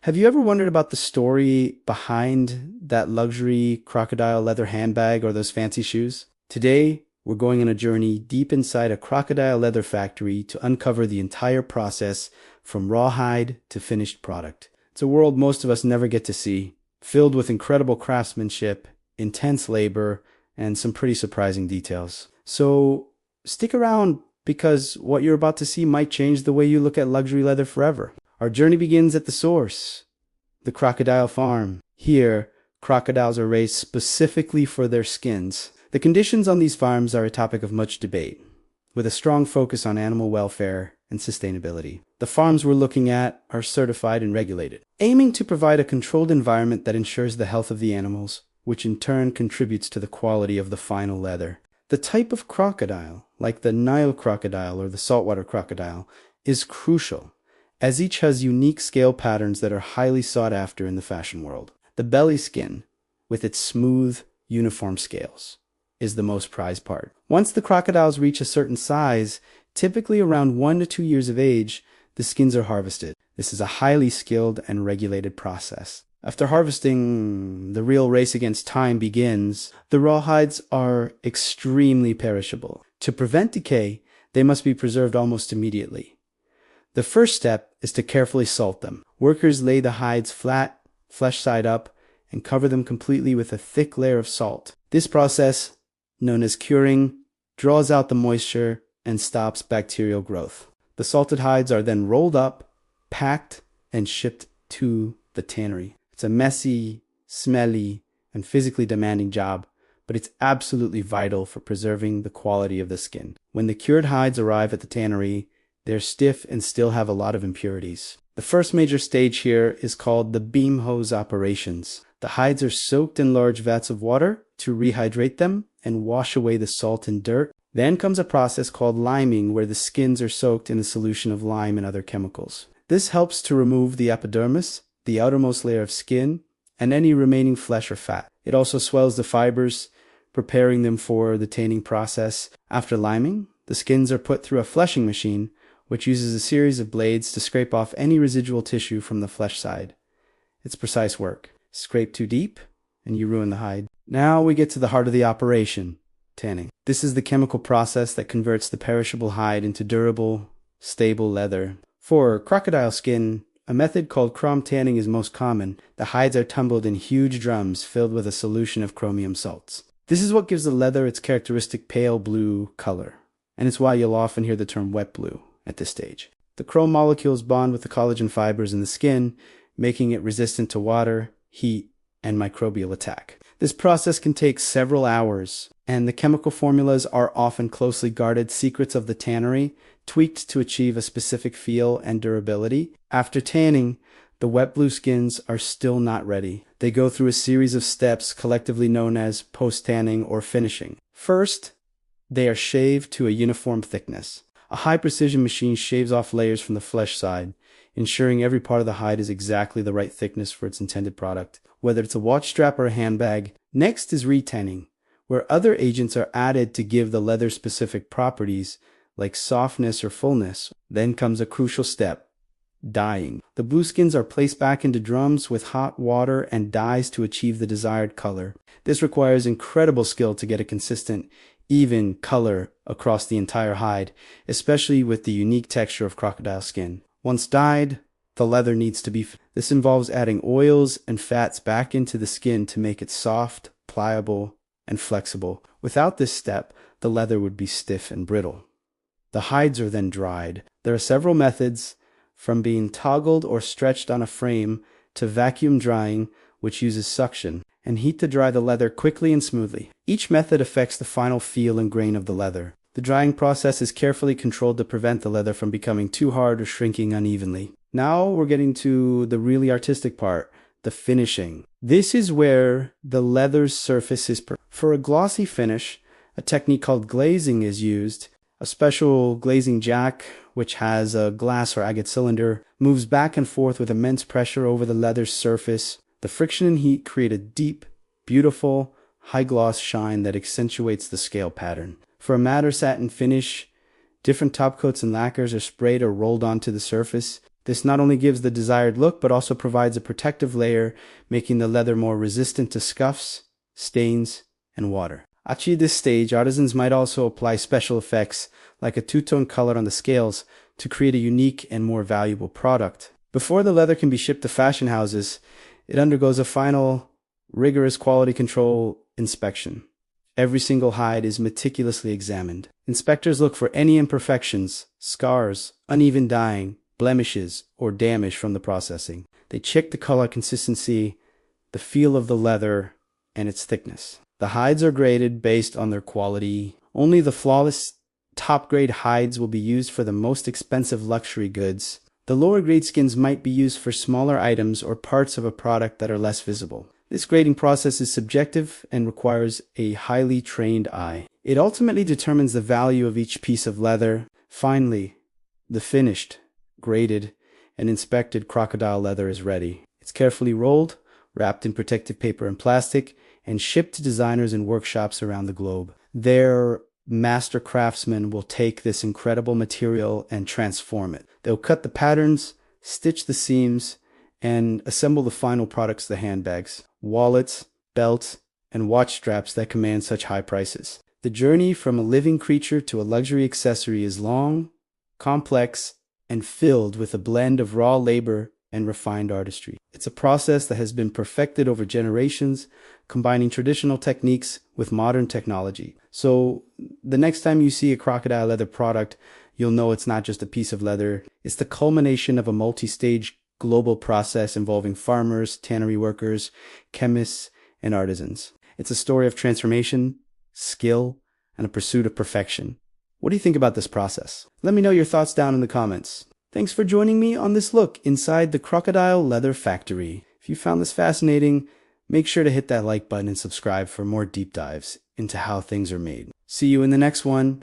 Have you ever wondered about the story behind that luxury crocodile leather handbag or those fancy shoes? Today, we're going on a journey deep inside a crocodile leather factory to uncover the entire process from rawhide to finished product. It's a world most of us never get to see, filled with incredible craftsmanship, intense labor, and some pretty surprising details. So stick around because what you're about to see might change the way you look at luxury leather forever. Our journey begins at the source, the crocodile farm. Here, crocodiles are raised specifically for their skins. The conditions on these farms are a topic of much debate, with a strong focus on animal welfare and sustainability. The farms we're looking at are certified and regulated, aiming to provide a controlled environment that ensures the health of the animals, which in turn contributes to the quality of the final leather. The type of crocodile, like the Nile crocodile or the saltwater crocodile, is crucial, as each has unique scale patterns that are highly sought after in the fashion world. The belly skin, with its smooth, uniform scales, is the most prized part. Once the crocodiles reach a certain size, typically around 1 to 2 years of age, the skins are harvested. This is a highly skilled and regulated process. After harvesting, the real race against time begins. The rawhides are extremely perishable. To prevent decay, they must be preserved almost immediately. The first step is to carefully salt them. Workers lay the hides flat, flesh side up, and cover them completely with a thick layer of salt. This process, known as curing, draws out the moisture and stops bacterial growth. The salted hides are then rolled up, packed, and shipped to the tannery. It's a messy, smelly, and physically demanding job, but it's absolutely vital for preserving the quality of the skin. When the cured hides arrive at the tannery, they're stiff and still have a lot of impurities. The first major stage here is called the beam hose operations. The hides are soaked in large vats of water to rehydrate them and wash away the salt and dirt. Then comes a process called liming, where the skins are soaked in a solution of lime and other chemicals. This helps to remove the epidermis, the outermost layer of skin, and any remaining flesh or fat. It also swells the fibers, preparing them for the tanning process. After liming, the skins are put through a fleshing machine, which uses a series of blades to scrape off any residual tissue from the flesh side. It's precise work. Scrape too deep, and you ruin the hide. Now we get to the heart of the operation, tanning. This is the chemical process that converts the perishable hide into durable, stable leather. For crocodile skin, a method called chrome tanning is most common. The hides are tumbled in huge drums filled with a solution of chromium salts. This is what gives the leather its characteristic pale blue color, and it's why you'll often hear the term wet blue at this stage. The chrome molecules bond with the collagen fibers in the skin, making it resistant to water, heat, and microbial attack. This process can take several hours, and the chemical formulas are often closely guarded secrets of the tannery, tweaked to achieve a specific feel and durability. After tanning, the wet blue skins are still not ready. They go through a series of steps collectively known as post-tanning or finishing. First, they are shaved to a uniform thickness. A high-precision machine shaves off layers from the flesh side, ensuring every part of the hide is exactly the right thickness for its intended product, whether it's a watch strap or a handbag. Next is retanning, where other agents are added to give the leather specific properties like softness or fullness. Then comes a crucial step, dyeing. The blue skins are placed back into drums with hot water and dyes to achieve the desired color. This requires incredible skill to get a consistent, even color across the entire hide, especially with the unique texture of crocodile skin. Once dyed, the leather needs to be. This involves adding oils and fats back into the skin to make it soft, pliable, and flexible. Without this step, the leather would be stiff and brittle. The hides are then dried. There are several methods, from being toggled or stretched on a frame to vacuum drying, which uses suction, and heat to dry the leather quickly and smoothly. Each method affects the final feel and grain of the leather. The drying process is carefully controlled to prevent the leather from becoming too hard or shrinking unevenly. Now we're getting to the really artistic part, the finishing. This is where the leather's surface is for a glossy finish. A technique called glazing is used. A special glazing jack, which has a glass or agate cylinder, moves back and forth with immense pressure over the leather's surface. The friction and heat create a deep, beautiful, high-gloss shine that accentuates the scale pattern. For a matte or satin finish, different top coats and lacquers are sprayed or rolled onto the surface. This not only gives the desired look, but also provides a protective layer, making the leather more resistant to scuffs, stains, and water. At this stage, artisans might also apply special effects like a two-tone color on the scales to create a unique and more valuable product. Before the leather can be shipped to fashion houses, it undergoes a final, rigorous quality control inspection. Every single hide is meticulously examined. Inspectors look for any imperfections, scars, uneven dyeing, blemishes, or damage from the processing. They check the color consistency, the feel of the leather, and its thickness. The hides are graded based on their quality. Only the flawless top-grade hides will be used for the most expensive luxury goods. The lower-grade skins might be used for smaller items or parts of a product that are less visible. This grading process is subjective and requires a highly trained eye. It ultimately determines the value of each piece of leather. Finally, the finished, graded, and inspected crocodile leather is ready. It's carefully rolled, wrapped in protective paper and plastic, and shipped to designers in workshops around the globe. Their master craftsmen will take this incredible material and transform it. They'll cut the patterns, stitch the seams, and assemble the final products, the handbags, wallets, belts, and watch straps that command such high prices. The journey from a living creature to a luxury accessory is long, complex, and filled with a blend of raw labor and refined artistry. It's a process that has been perfected over generations, combining traditional techniques with modern technology. So the next time you see a crocodile leather product, you'll know it's not just a piece of leather. It's the culmination of a multi-stage global process involving farmers, tannery workers, chemists, and artisans. It's a story of transformation, skill, and a pursuit of perfection. What do you think about this process? Let me know your thoughts down in the comments. Thanks for joining me on this look inside the Crocodile Leather Factory. If you found this fascinating, make sure to hit that like button and subscribe for more deep dives into how things are made. See you in the next one.